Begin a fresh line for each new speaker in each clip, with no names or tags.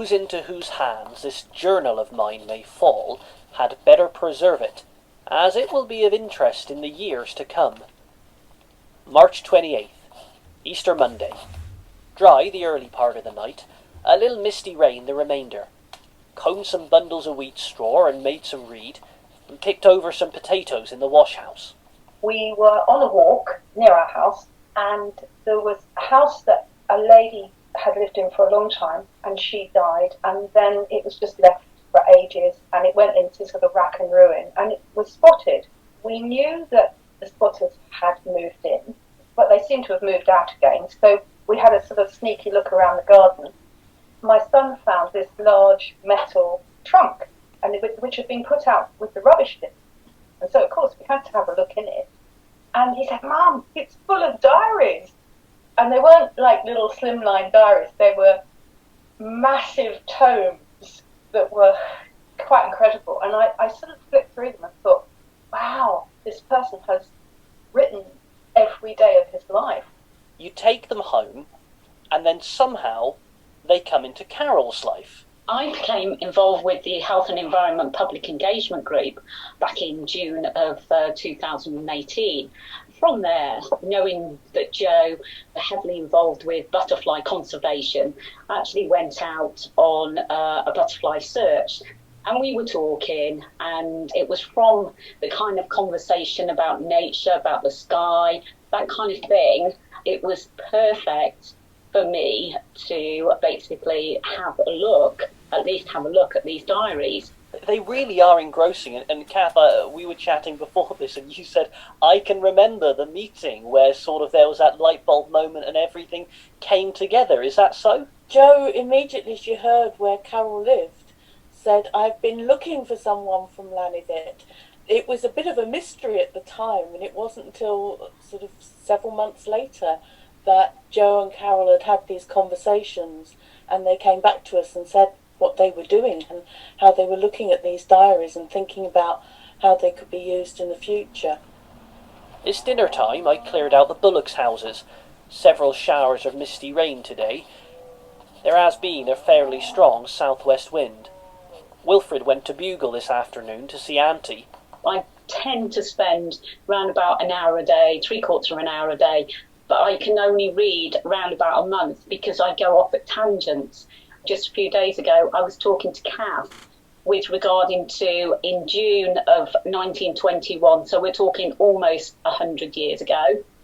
those into whose hands this journal of mine may fall had better preserve it, as it will be of interest in the years to come. March 28th, Easter Monday. Dry the early part of the night, a little misty rain the remainder. Combed some bundles of wheat straw and made some reed, and picked over some potatoes in the wash house.
We were on a walk near our house, and there was a house that a lady had lived in for a long time, and she died, and then it was just left for ages, and it went into sort of rack and ruin, and it was spotted. We knew that the spotters had moved in, but they seemed to have moved out again, so we had a sort of sneaky look around the garden. My son found this large metal trunk, and which had been put out with the rubbish bin. And so, of course, we had to have a look in it. And he said, "Mum, it's full of diaries." And they weren't like little slimline diaries. They were massive tomes that were quite incredible. And I sort of flipped through them and thought, wow, this person has written every day of his life.
You take them home, and then somehow they come into Carol's life.
I became involved with the Health and Environment Public Engagement Group back in June of 2018. From there, knowing that Joe, heavily involved with butterfly conservation, actually went out on a butterfly search. And we were talking, and it was from the kind of conversation about nature, about the sky, that kind of thing. It was perfect for me to basically at least have a look at these diaries.
They really are engrossing. And Kath, we were chatting before this, and you said, I can remember the meeting where sort of there was that light bulb moment and everything came together. Is that so?
Jo, immediately she heard where Carol lived, said, "I've been looking for someone from Llanivet." It was a bit of a mystery at the time, and it wasn't until sort of several months later that Jo and Carol had had these conversations, and they came back to us and said what they were doing and how they were looking at these diaries and thinking about how they could be used in the future.
It's dinner time. I cleared out the bullocks' houses. Several showers of misty rain today. There has been a fairly strong southwest wind. Wilfred went to Bugle this afternoon to see Auntie.
I tend to spend round about an hour a day, 3/4 of an hour a day, but I can only read round about a month because I go off at tangents. Just a few days ago, I was talking to Kath with regarding to in June of 1921, so we're talking almost 100 years ago,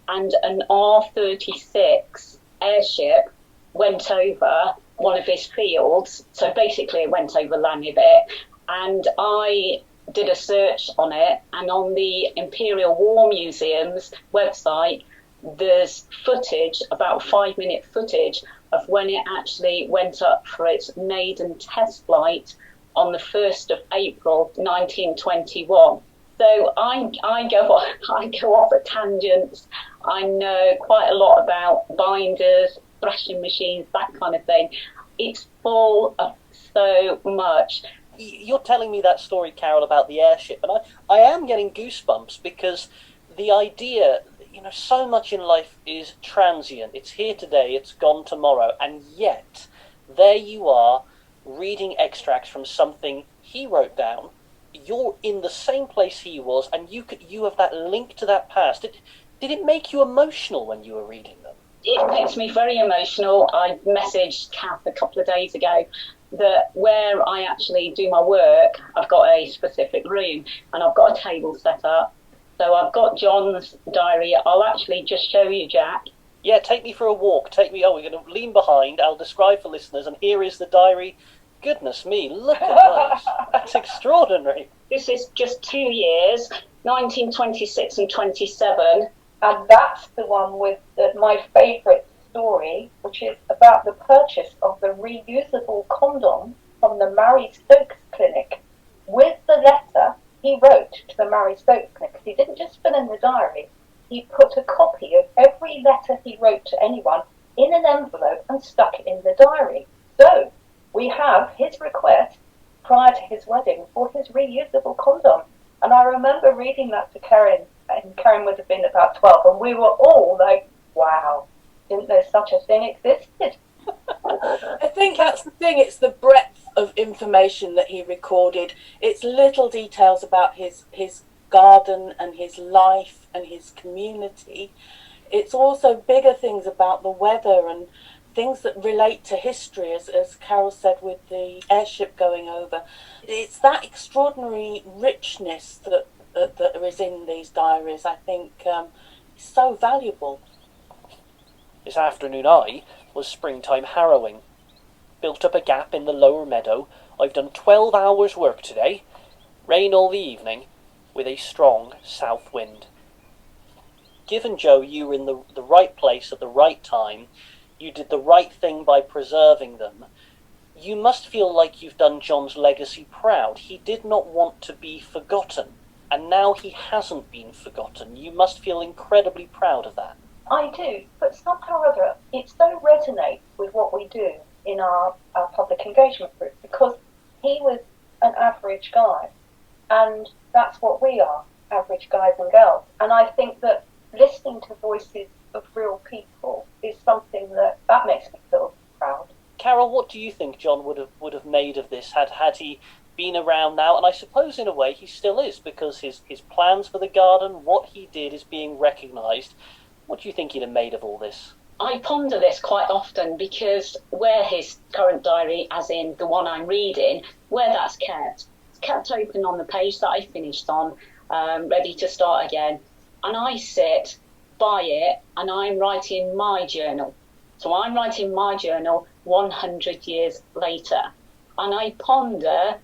and an R-36 airship went over one of his fields, so basically it went over Llanivet, and I did a search on it, and on the Imperial War Museum's website, there's footage, about 5-minute footage, of when it actually went up for its maiden test flight on the 1st of April 1921. So I go off at tangents. I know quite a lot about binders, thrashing machines, that kind of thing. It's full of so much.
You're telling me that story, Carol, about the airship, and I am getting goosebumps because the idea, so much in life is transient. It's here today, it's gone tomorrow, and yet there you are reading extracts from something he wrote down. You're in the same place he was, and you have that link to that past. Did it make you emotional when you were reading them?
It makes me very emotional. I messaged Kath a couple of days ago that where I actually do my work, I've got a specific room, and I've got a table set up. So I've got John's diary. I'll actually just show you, Jack.
Yeah, take me for a walk. We're going to lean behind. I'll describe for listeners, and here is the diary. Goodness me, look at those. That's extraordinary.
This is just 2 years, 1926 and 27.
And that's the one with my favourite story, which is about the purchase of the reusable condom from the Mary Stokes Clinic. With the letter he wrote to the Mary Stokes Clinic, because he didn't just fill in the diary, he put a copy of every letter he wrote to anyone in an envelope and stuck it in the diary. So we have his request prior to his wedding for his reusable condom. And I remember reading that to Karen, and Karen would have been about 12, and we were all like, wow, didn't know such a thing existed?
I think that's the thing. It's the breadth of information that he recorded. It's little details about his garden and his life and his community. It's also bigger things about the weather and things that relate to history, as Carol said, with the airship going over. It's that extraordinary richness that is in these diaries, I think, is so valuable.
This afternoon was springtime harrowing. Built up a gap in the lower meadow. I've done 12 hours work today. Rain all the evening, with a strong south wind. Given, Joe, you were in the right place at the right time, you did the right thing by preserving them, you must feel like you've done John's legacy proud. He did not want to be forgotten, and now he hasn't been forgotten. You must feel incredibly proud of that.
I do, but somehow or other, it so resonates with what we do in our public engagement group, because he was an average guy, and that's what we are, average guys and girls. And I think that listening to voices of real people is something that makes me feel proud.
Carol, what do you think John would have made of this had he been around now? And I suppose in a way he still is, because his plans for the garden, what he did, is being recognised. What do you think he'd have made of all this?
I ponder this quite often, because where his current diary, as in the one I'm reading, where that's kept, it's kept open on the page that I finished on, ready to start again. And I sit by it and I'm writing my journal. So I'm writing my journal 100 years later. And I ponder,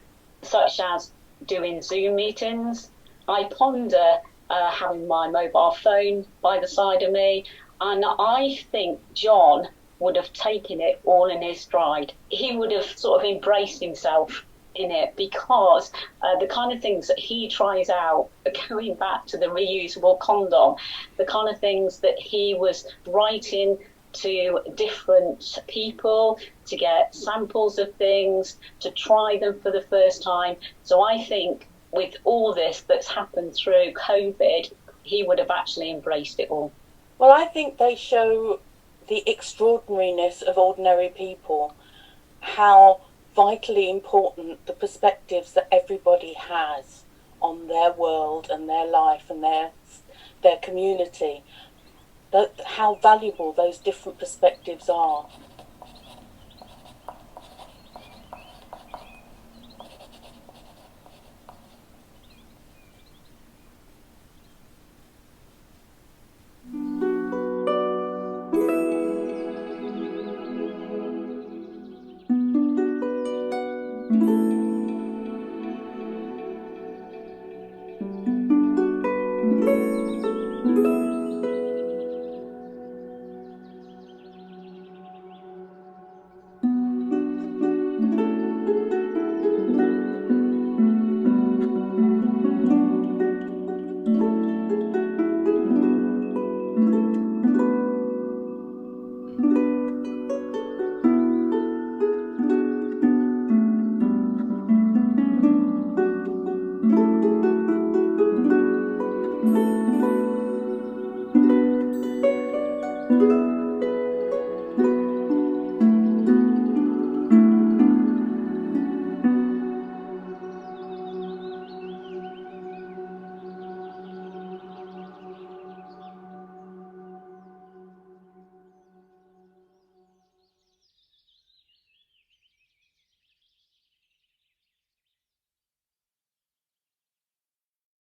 such as doing Zoom meetings, I ponder having my mobile phone by the side of me. And I think John would have taken it all in his stride. He would have sort of embraced himself in it, because the kind of things that he tries out, going back to the reusable condom, the kind of things that he was writing to different people to get samples of things, to try them for the first time. So I think with all this that's happened through COVID, he would have actually embraced it all.
Well, I think they show the extraordinariness of ordinary people, how vitally important the perspectives that everybody has on their world and their life and their community, how valuable those different perspectives are.